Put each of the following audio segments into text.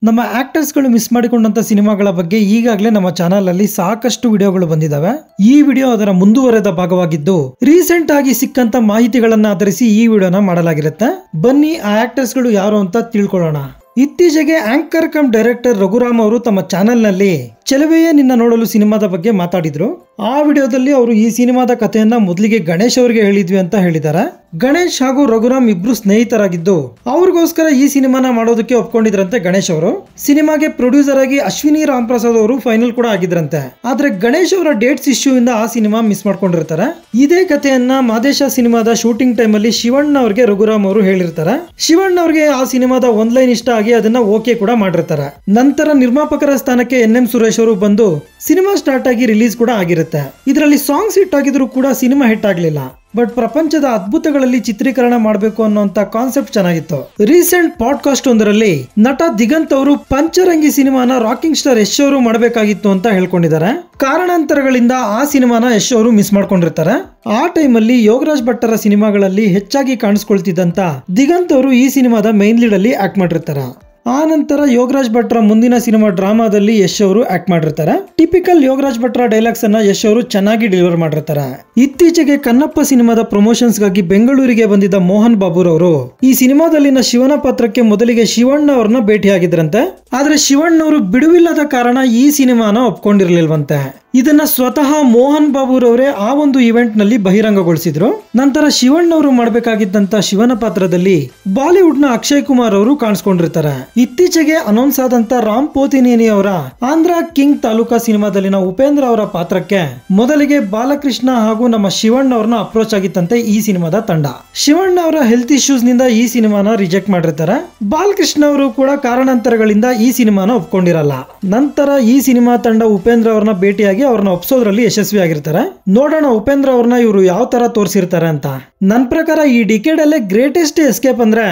ನಮ್ಮ ಆಕ್ಟರ್ಸ್ಗಳು ಮಿಸ್ ಮಾಡಿಕೊಂಡಂತ ಸಿನಿಮಾಗಳ ಬಗ್ಗೆ ಈಗಾಗಲೇ ನಮ್ಮ ಚಾನೆಲ್ ಅಲ್ಲಿ ಸಾಕಷ್ಟು ವಿಡಿಯೋಗಳು ಬಂದಿದ್ದಾವೆ. ಈ ವಿಡಿಯೋ ಅದರ ಮುಂದುವರೆದ ಭಾಗವಾಗಿದ್ದು ರೀಸೆಂಟ್ ಆಗಿ ಸಿಕ್ಕಂತ ಮಾಹಿತಿಗಳನ್ನ ಆಧರಿಸಿ ಈ ವಿಡಿಯೋನ ಮಾಡಲಾಗಿರುತ್ತೆ. ಬನ್ನಿ ಆ ಆಕ್ಟರ್ಸ್ಗಳು ಯಾರು ಅಂತ ತಿಳ್ಕೊಳ್ಳೋಣ. ಇತ್ತೀಚೆಗೆ ಆಂಕರ್ ಕಮ್ ಡೈರೆಕ್ಟರ್ ರಘುರಾಮ್ ಅವರು ತಮ್ಮ ಚಾನೆಲ್ ನಲ್ಲಿ ಚೆಲುವೆಯೇ ನಿನ್ನ ನೋಡಲು ಸಿನಿಮಾದ ಬಗ್ಗೆ ಮಾತಾಡಿದ್ರು. ಆ ವಿಡಿಯೋದಲ್ಲಿ ಅವರು ಈ ಸಿನಿಮಾದ ಕಥೆಯನ್ನ ಮೊದಲಿಗೆ ಗಣೇಶ್ ಅವರಿಗೆ ಹೇಳಿದ್ವಿ ಅಂತ ಹೇಳಿದ್ದಾರೆ. ಗಣೇಶ್ ಹಾಗೂ ರಘುರಾಮ್ ಇಬ್ರು ಸ್ನೇಹಿತರಾಗಿದ್ದು ಅವ್ರಿಗೋಸ್ಕರ ಈ ಸಿನಿಮಾನ ಮಾಡೋದಕ್ಕೆ ಒಪ್ಕೊಂಡಿದ್ರಂತೆ. ಗಣೇಶ್ ಅವರು ಸಿನಿಮಾಗೆ ಪ್ರೊಡ್ಯೂಸರ್ ಆಗಿ ಅಶ್ವಿನಿ ರಾಮ್ ಪ್ರಸಾದ್ ಅವರು ಫೈನಲ್ ಕೂಡ ಆಗಿದ್ರಂತೆ. ಆದ್ರೆ ಗಣೇಶ್ ಅವರ ಡೇಟ್ಸ್ ಇಶ್ಯೂ ಇಂದ ಆ ಸಿನಿಮಾ ಮಿಸ್ ಮಾಡ್ಕೊಂಡಿರ್ತಾರೆ. ಇದೇ ಕಥೆಯನ್ನ ಮಾದೇಶ ಸಿನಿಮಾದ ಶೂಟಿಂಗ್ ಟೈಮ್ ಅಲ್ಲಿ ಶಿವಣ್ಣ ಅವರಿಗೆ ರಘುರಾಮ್ ಅವರು ಹೇಳಿರ್ತಾರೆ. ಶಿವಣ್ಣ ಅವರಿಗೆ ಆ ಸಿನಿಮಾದ ಒಂದ್ ಲೈನ್ ಇಷ್ಟ ಆಗಿ ಅದನ್ನ ಓಕೆ ಕೂಡ ಮಾಡಿರ್ತಾರೆ. ನಂತರ ನಿರ್ಮಾಪಕರ ಸ್ಥಾನಕ್ಕೆ ಎನ್.ಎಂ. ಸುರೇಶ್ ಅವರು ಬಂದು ಸಿನಿಮಾ ಸ್ಟಾರ್ಟ್ ಆಗಿ ರಿಲೀಸ್ ಕೂಡ ಆಗಿರುತ್ತೆ. ಇದರಲ್ಲಿ ಸಾಂಗ್ಸ್ ಹಿಟ್ ಆಗಿದ್ರು ಕೂಡ ಸಿನಿಮಾ ಹಿಟ್ ಆಗ್ಲಿಲ್ಲ. ಬಟ್ ಪ್ರಪಂಚದ ಅದ್ಭುತಗಳಲ್ಲಿ ಚಿತ್ರೀಕರಣ ಮಾಡಬೇಕು ಅನ್ನೋಂತ ಕಾನ್ಸೆಪ್ಟ್ ಚೆನ್ನಾಗಿತ್ತು. ರೀಸೆಂಟ್ ಪಾಡ್ಕಾಸ್ಟ್ ಒಂದರಲ್ಲಿ ನಟ ದಿಗಂತ್ ಅವರು ಪಂಚರಂಗಿ ಸಿನಿಮಾನ ರಾಕಿಂಗ್ ಸ್ಟಾರ್ ಯಶ್ ಅವರು ಮಾಡಬೇಕಾಗಿತ್ತು ಅಂತ ಹೇಳ್ಕೊಂಡಿದ್ದಾರೆ. ಕಾರಣಾಂತರಗಳಿಂದ ಆ ಸಿನಿಮಾನ ಯಶ್ ಅವರು ಮಿಸ್ ಮಾಡ್ಕೊಂಡಿರ್ತಾರೆ. ಆ ಟೈಮ್ ಅಲ್ಲಿ ಯೋಗರಾಜ್ ಭಟ್ಟರ ಸಿನಿಮಾಗಳಲ್ಲಿ ಹೆಚ್ಚಾಗಿ ಕಾಣಿಸ್ಕೊಳ್ತಿದ್ದಂತ ದಿಗಂತ್ ಅವರು ಈ ಸಿನಿಮಾದ ಮೈನ್ ಲೀಡ್ ಅಲ್ಲಿ ಆಕ್ಟ್ ಮಾಡಿರ್ತಾರೆ. ಆ ನಂತರ ಯೋಗರಾಜ್ ಭಟ್ರ ಮುಂದಿನ ಸಿನಿಮಾ ಡ್ರಾಮಾದಲ್ಲಿ ಯಶ್ ಅವರು ಆಕ್ಟ್ ಮಾಡಿರ್ತಾರೆ. ಟಿಪಿಕಲ್ ಯೋಗರಾಜ್ ಭಟ್ರ ಡೈಲಾಗ್ಸ್ ಅನ್ನ ಯಶ್ ಅವರು ಚೆನ್ನಾಗಿ ಡೆಲಿವರ್ ಮಾಡಿರ್ತಾರೆ. ಇತ್ತೀಚೆಗೆ ಕನ್ನಪ್ಪ ಸಿನಿಮಾದ ಪ್ರಮೋಷನ್ಸ್ ಗಾಗಿ ಬೆಂಗಳೂರಿಗೆ ಬಂದಿದ್ದ ಮೋಹನ್ ಬಾಬು ಅವರು ಈ ಸಿನಿಮಾದಲ್ಲಿನ ಶಿವನ ಪಾತ್ರಕ್ಕೆ ಮೊದಲಿಗೆ ಶಿವಣ್ಣ ಅವ್ರನ್ನ ಭೇಟಿಯಾಗಿದ್ರಂತೆ. ಆದ್ರೆ ಶಿವಣ್ಣ ಅವರು ಬಿಡುವಿಲ್ಲದ ಕಾರಣ ಈ ಸಿನಿಮಾನ ಒಪ್ಕೊಂಡಿರ್ಲಿಲ್ವಂತೆ. ಇದನ್ನ ಸ್ವತಃ ಮೋಹನ್ ಬಾಬು ಅವರೇ ಆ ಒಂದು ಇವೆಂಟ್ ನಲ್ಲಿ ಬಹಿರಂಗಗೊಳಿಸಿದ್ರು. ನಂತರ ಶಿವಣ್ಣ ಅವರು ಮಾಡಬೇಕಾಗಿದ್ದಂತ ಶಿವನ ಪಾತ್ರದಲ್ಲಿ ಬಾಲಿವುಡ್ ನ ಅಕ್ಷಯ್ ಕುಮಾರ್ ಅವರು ಕಾಣಿಸ್ಕೊಂಡಿರ್ತಾರೆ. ಇತ್ತೀಚೆಗೆ ಅನೌನ್ಸ್ ಆದಂತ ರಾಮ್ ಪೋತಿನೇನಿ ಅವರ ಆಂಧ್ರ ಕಿಂಗ್ ತಾಲೂಕಾ ಸಿನಿಮಾದಲ್ಲಿನ ಉಪೇಂದ್ರ ಅವರ ಪಾತ್ರಕ್ಕೆ ಮೊದಲಿಗೆ ಬಾಲಕೃಷ್ಣ ಹಾಗೂ ನಮ್ಮ ಶಿವಣ್ಣ ಅವ್ರನ್ನ ಅಪ್ರೋಚ್ ಆಗಿತ್ತಂತೆ ಈ ಸಿನಿಮಾದ ತಂಡ. ಶಿವಣ್ಣ ಅವರ ಹೆಲ್ತ್ ಇಶ್ಯೂಸ್ ನಿಂದ ಈ ಸಿನಿಮಾನ ರಿಜೆಕ್ಟ್ ಮಾಡಿರ್ತಾರೆ. ಬಾಲಕೃಷ್ಣ ಅವರು ಕೂಡ ಕಾರಣಾಂತರಗಳಿಂದ ಈ ಸಿನಿಮಾನ ಒಪ್ಕೊಂಡಿರಲ್ಲ. ನಂತರ ಈ ಸಿನಿಮಾ ತಂಡ ಉಪೇಂದ್ರ ಅವ್ರನ್ನ ಭೇಟಿಯಾಗಿ ಅವ್ರನ್ನ ಒಪ್ಸೋದ್ರಲ್ಲಿ ಯಶಸ್ವಿ ಆಗಿರ್ತಾರೆ. ನೋಡೋಣ ಉಪೇಂದ್ರ ಅವ್ರನ್ನ ಇವರು ಯಾವ ತರ ತೋರಿಸಿರ್ತಾರೆ ಅಂತ. ನನ್ನ ಪ್ರಕಾರ ಈ ಡಿಕೆಡ್ ಅಲ್ಲೇ ಗ್ರೇಟೆಸ್ಟ್ ಎಸ್ಕೇಪ್ ಅಂದ್ರೆ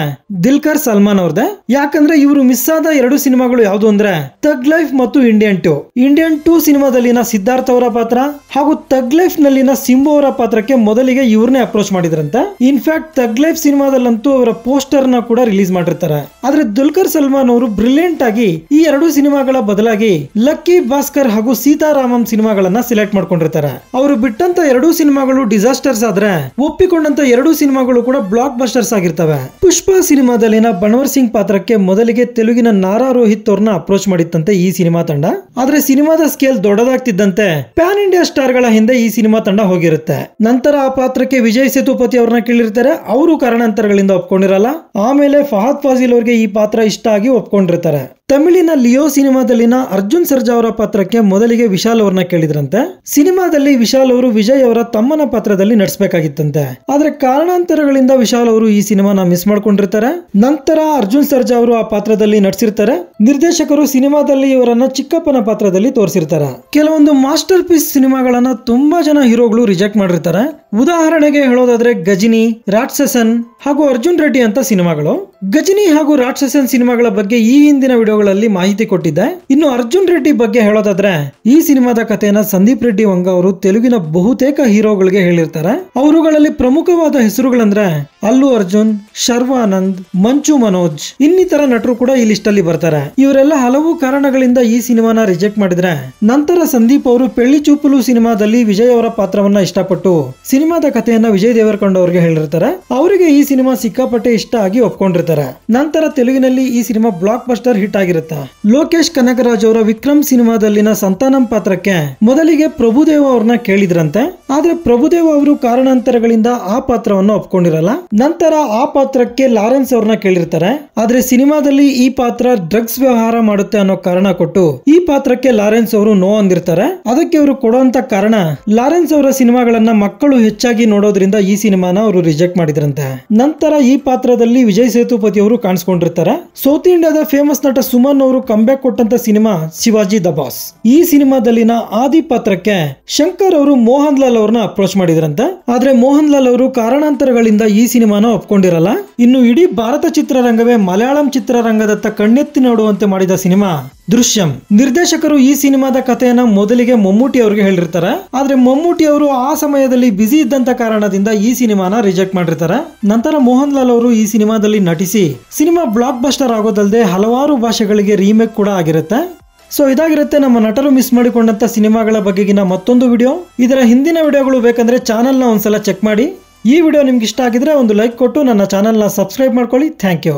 ದಿಲ್ಕರ್ ಸಲ್ಮಾನ್ ಅವ್ರದೇ. ಯಾಕಂದ್ರೆ ಇವರು ಮಿಸ್ ಆದ ಎರಡು ಸಿನಿಮಾಗಳು ಯಾವ್ದು ಅಂದ್ರೆ ತಗ್ ಲೈಫ್ ಮತ್ತು ಇಂಡಿಯನ್ 2 ಸಿನಿಮಾದಲ್ಲಿನ ಸಿದ್ಧಾರ್ಥ್ ಅವರ ಪಾತ್ರ ಹಾಗೂ ತಗ್ ಲೈಫ್ ನಲ್ಲಿನ ಸಿಂಬು ಅವರ ಪಾತ್ರಕ್ಕೆ ಮೊದಲಿಗೆ ಇವ್ರನ್ನೇ ಅಪ್ರೋಚ್ ಮಾಡಿದ್ರಂತೆ. ಇನ್ಫ್ಯಾಕ್ಟ್ ತಗ್ ಲೈಫ್ ಸಿನಿಮಾದಲ್ಲಂತೂ ಅವರ ಪೋಸ್ಟರ್ ನ ಕೂಡ ರಿಲೀಸ್ ಮಾಡಿರ್ತಾರೆ. ಆದ್ರೆ ದುಲ್ಕರ್ ಸಲ್ಮಾನ್ ಅವರು ಬ್ರಿಲಿಯಂಟ್ ಆಗಿ ಈ ಎರಡು ಸಿನಿಮಾಗಳ ಬದಲಾಗಿ ಲಕ್ಕಿ ಭಾಸ್ಕರ್ ಹಾಗೂ ಸೀತಾರಾಮಂ ಸಿನಿಮಾಗಳನ್ನ ಸಿಲೆಕ್ಟ್ ಮಾಡ್ಕೊಂಡಿರ್ತಾರೆ. ಅವರು ಬಿಟ್ಟಂತ ಎರಡೂ ಸಿನಿಮಾಗಳು ಡಿಸಾಸ್ಟರ್ಸ್ ಆದ್ರೆ ಒಪ್ಪಿಕೊಂಡಂತ ಎರಡೂ ಸಿನಿಮಾಗಳು ಕೂಡ ಬ್ಲಾಕ್ ಬಸ್ಟರ್ಸ್ ಆಗಿರ್ತವೆ. ಪುಷ್ಪ ಸಿನಿಮಾದಲ್ಲಿನ ಬಣವರ್ ಸಿಂಗ್ ಪಾತ್ರಕ್ಕೆ ಮೊದಲಿಗೆ ತೆಲುಗಿನ ನಾರಾ ರೋಹಿತ್ ಅವ್ರನ್ನ ಅಪ್ರೋಚ್ ಮಾಡಿತ್ತಂತೆ ಈ ಸಿನಿಮಾ ತಂಡ. ಆದ್ರೆ ಸಿನಿಮಾದ ಸ್ಕೇಲ್ ದೊಡ್ಡದಾಗ್ತಿದ್ದಂತೆ ಪ್ಯಾನ್ ಇಂಡಿಯಾ ಸ್ಟಾರ್ ಗಳ ಹಿಂದೆ ಈ ಸಿನಿಮಾ ತಂಡ ಹೋಗಿರುತ್ತೆ. ನಂತರ ಆ ಪಾತ್ರಕ್ಕೆ ವಿಜಯ್ ಸೇತುಪತಿ ಅವ್ರನ್ನ ಕೇಳಿರ್ತಾರೆ. ಅವರು ಕಾರಣಾಂತರಗಳಿಂದ ಒಪ್ಕೊಂಡಿರಲ್ಲ. ಆಮೇಲೆ ಫಹದ್ ಫಾಜಿಲ್ ಅವ್ರಿಗೆ ಈ ಪಾತ್ರ ಇಷ್ಟ ಆಗಿ ಒಪ್ಕೊಂಡಿರ್ತಾರೆ. ತಮಿಳಿನ ಲಿಯೋ ಸಿನಿಮಾದಲ್ಲಿನ ಅರ್ಜುನ್ ಸರ್ಜಾ ಅವರ ಪಾತ್ರಕ್ಕೆ ಮೊದಲಿಗೆ ವಿಶಾಲ್ ಅವ್ರನ್ನ ಕೇಳಿದ್ರಂತೆ. ಸಿನಿಮಾದಲ್ಲಿ ವಿಶಾಲ್ ಅವರು ವಿಜಯ್ ಅವರ ತಮ್ಮನ ಪಾತ್ರದಲ್ಲಿ ನಟಿಸಬೇಕಾಗಿತ್ತಂತೆ. ಆದ್ರೆ ಕಾರಣಾಂತರಗಳಿಂದ ವಿಶಾಲ್ ಅವರು ಈ ಸಿನಿಮಾನ ಮಿಸ್ ಮಾಡ್ಕೊಂಡಿರ್ತಾರೆ. ನಂತರ ಅರ್ಜುನ್ ಸರ್ಜಾ ಅವರು ಆ ಪಾತ್ರದಲ್ಲಿ ನಟಿಸಿರ್ತಾರೆ. ನಿರ್ದೇಶಕರು ಸಿನಿಮಾದಲ್ಲಿ ಇವರನ್ನ ಚಿಕ್ಕಪ್ಪನ ಪಾತ್ರದಲ್ಲಿ ತೋರಿಸಿರ್ತಾರೆ. ಕೆಲವೊಂದು ಮಾಸ್ಟರ್ ಪೀಸ್ ಸಿನಿಮಾಗಳನ್ನ ತುಂಬಾ ಜನ ಹೀರೋಗಳು ರಿಜೆಕ್ಟ್ ಮಾಡಿರ್ತಾರೆ. ಉದಾಹರಣೆಗೆ ಹೇಳೋದಾದ್ರೆ ಗಜಿನಿ, ರಾಕ್ಷಸನ್ ಹಾಗೂ ಅರ್ಜುನ್ ರೆಡ್ಡಿ ಅಂತ ಸಿನಿಮಾಗಳು. ಗಜಿನಿ ಹಾಗೂ ರಾಕ್ಷಸನ್ ಸಿನಿಮಾಗಳ ಬಗ್ಗೆ ಈ ಹಿಂದಿನ ವಿಡಿಯೋಗಳಲ್ಲಿ ಮಾಹಿತಿ ಕೊಟ್ಟಿದ್ದೆ. ಇನ್ನು ಅರ್ಜುನ್ ರೆಡ್ಡಿ ಬಗ್ಗೆ ಹೇಳೋದಾದ್ರೆ ಈ ಸಿನಿಮಾದ ಕಥೆಯನ್ನ ಸಂದೀಪ್ ರೆಡ್ಡಿ ವಂಗ ಅವರು ತೆಲುಗಿನ ಬಹುತೇಕ ಹೀರೋಗಳಿಗೆ ಹೇಳಿರ್ತಾರೆ. ಅವರುಗಳಲ್ಲಿ ಪ್ರಮುಖವಾದ ಹೆಸರುಗಳಂದ್ರೆ ಅಲ್ಲು ಅರ್ಜುನ್, ಶರ್ವಾನಂದ್, ಮಂಚು ಮನೋಜ್ ಇನ್ನಿತರ ನಟರು ಕೂಡ ಈ ಲಿಸ್ಟ್ ಅಲ್ಲಿ ಬರ್ತಾರೆ. ಇವರೆಲ್ಲ ಹಲವು ಕಾರಣಗಳಿಂದ ಈ ಸಿನಿಮಾನ ರಿಜೆಕ್ಟ್ ಮಾಡಿದ್ರೆ ನಂತರ ಸಂದೀಪ್ ಅವರು ಪೆಳ್ಳಿ ಚೂಪಲು ಸಿನಿಮಾದಲ್ಲಿ ವಿಜಯ್ ಅವರ ಪಾತ್ರವನ್ನ ಇಷ್ಟಪಟ್ಟು ಸಿನಿಮಾದ ಕಥೆಯನ್ನ ವಿಜಯ್ ದೇವರಕೊಂಡ ಅವರಿಗೆ ಹೇಳಿರ್ತಾರೆ. ಅವರಿಗೆ ಈ ಸಿನಿಮಾ ಸಿಕ್ಕಾಪಟ್ಟೆ ಇಷ್ಟ ಆಗಿ ಒಪ್ಕೊಂಡಿರ್ತಾರೆ. ನಂತರ ತೆಲುಗಿನಲ್ಲಿ ಈ ಸಿನಿಮಾ ಬ್ಲಾಕ್ ಬಸ್ಟರ್ ಹಿಟ್ ಆಗಿರುತ್ತೆ. ಲೋಕೇಶ್ ಕನಕರಾಜ್ ಅವರ ವಿಕ್ರಮ್ ಸಿನಿಮಾದಲ್ಲಿನ ಸಂತಾನಂ ಪಾತ್ರಕ್ಕೆ ಮೊದಲಿಗೆ ಪ್ರಭುದೇವ ಅವ್ರನ್ನ ಕೇಳಿದ್ರಂತೆ. ಆದ್ರೆ ಪ್ರಭುದೇವ ಅವರು ಕಾರಣಾಂತರಗಳಿಂದ ಆ ಪಾತ್ರವನ್ನು ಒಪ್ಕೊಂಡಿರಲ್ಲ. ನಂತರ ಆ ಪಾತ್ರಕ್ಕೆ ಲಾರೆನ್ಸ್ ಅವ್ರನ್ನ ಕೇಳಿರ್ತಾರೆ. ಆದ್ರೆ ಸಿನಿಮಾದಲ್ಲಿ ಈ ಪಾತ್ರ ಡ್ರಗ್ಸ್ ವ್ಯವಹಾರ ಮಾಡುತ್ತೆ ಅನ್ನೋ ಕಾರಣ ಕೊಟ್ಟು ಈ ಪಾತ್ರಕ್ಕೆ ಲಾರೆನ್ಸ್ ಅವರು ನೋ ಅಂದಿರ್ತಾರೆ. ಅದಕ್ಕೆ ಅವರು ಕೊಡುವಂತ ಕಾರಣ ಲಾರೆನ್ಸ್ ಅವರ ಸಿನಿಮಾಗಳನ್ನ ಮಕ್ಕಳು ಹೆಚ್ಚಾಗಿ ನೋಡೋದ್ರಿಂದ ಈ ಸಿನಿಮಾನ ಅವರು ರಿಜೆಕ್ಟ್ ಮಾಡಿದ್ರಂತೆ. ನಂತರ ಈ ಪಾತ್ರದಲ್ಲಿ ವಿಜಯ್ ಸೇತುಪತಿ ಅವರು ಕಾಣಿಸ್ಕೊಂಡಿರ್ತಾರೆ. ಸೌತ್ ಇಂಡಿಯಾದ ಫೇಮಸ್ ನಟ ಸುಮನ್ ಅವರು ಕಂಬ್ಯಾಕ್ ಕೊಟ್ಟಂತ ಸಿನಿಮಾ ಶಿವಾಜಿ ದ ಬಾಸ್. ಈ ಸಿನಿಮಾದಲ್ಲಿನ ಆದಿ ಪಾತ್ರಕ್ಕೆ ಶಂಕರ್ ಅವರು ಮೋಹನ್ ಲಾಲ್ ಅವ್ರನ್ನ ಅಪ್ರೋಚ್ ಮಾಡಿದ್ರಂತೆ. ಆದ್ರೆ ಮೋಹನ್ ಲಾಲ್ ಅವರು ಕಾರಣಾಂತರಗಳಿಂದ ಈ ಸಿನಿಮಾನ ಒಪ್ಕೊಂಡಿರಲ್ಲ. ಇನ್ನು ಇಡೀ ಭಾರತ ಚಿತ್ರರಂಗವೇ ಮಲಯಾಳಂ ಚಿತ್ರರಂಗದತ್ತ ಕಣ್ಣೆತ್ತಿ ನೋಡುವಂತೆ ಮಾಡಿದ ಸಿನಿಮಾ ದೃಶ್ಯಂ. ನಿರ್ದೇಶಕರು ಈ ಸಿನಿಮಾದ ಕಥೆಯನ್ನ ಮೊದಲಿಗೆ ಮಮ್ಮೂಟಿ ಅವರಿಗೆ ಹೇಳಿರ್ತಾರೆ. ಆದ್ರೆ ಮಮ್ಮೂಟಿ ಅವರು ಆ ಸಮಯದಲ್ಲಿ ಬಿಸಿ ಇದ್ದಂತ ಕಾರಣದಿಂದ ಈ ಸಿನಿಮಾನ ರಿಜೆಕ್ಟ್ ಮಾಡಿರ್ತಾರೆ. ನಂತರ ಮೋಹನ್ ಲಾಲ್ ಅವರು ಈ ಸಿನಿಮಾದಲ್ಲಿ ನಟಿಸಿ ಸಿನಿಮಾ ಬ್ಲಾಕ್ ಬಸ್ಟರ್ ಆಗೋದಲ್ಲದೆ ಹಲವಾರು ಭಾಷೆಗಳಿಗೆ ರೀಮೇಕ್ ಕೂಡ ಆಗಿರುತ್ತೆ. ಸೊ ಇದಾಗಿರುತ್ತೆ ನಮ್ಮ ನಟರು ಮಿಸ್ ಮಾಡಿಕೊಂಡಂತ ಸಿನಿಮಾಗಳ ಬಗೆಗಿನ ಮತ್ತೊಂದು ವಿಡಿಯೋ. ಇದರ ಹಿಂದಿನ ವಿಡಿಯೋಗಳು ಬೇಕಂದ್ರೆ ಚಾನೆಲ್ನ ಒಂದ್ಸಲ ಚೆಕ್ ಮಾಡಿ. ಈ ವಿಡಿಯೋ ನಿಮ್ಗೆ ಇಷ್ಟ ಆಗಿದ್ರೆ ಒಂದು ಲೈಕ್ ಕೊಟ್ಟು ನನ್ನ ಚಾನೆಲ್ನ ಸಬ್ಸ್ಕ್ರೈಬ್ ಮಾಡ್ಕೊಳ್ಳಿ. Thank you.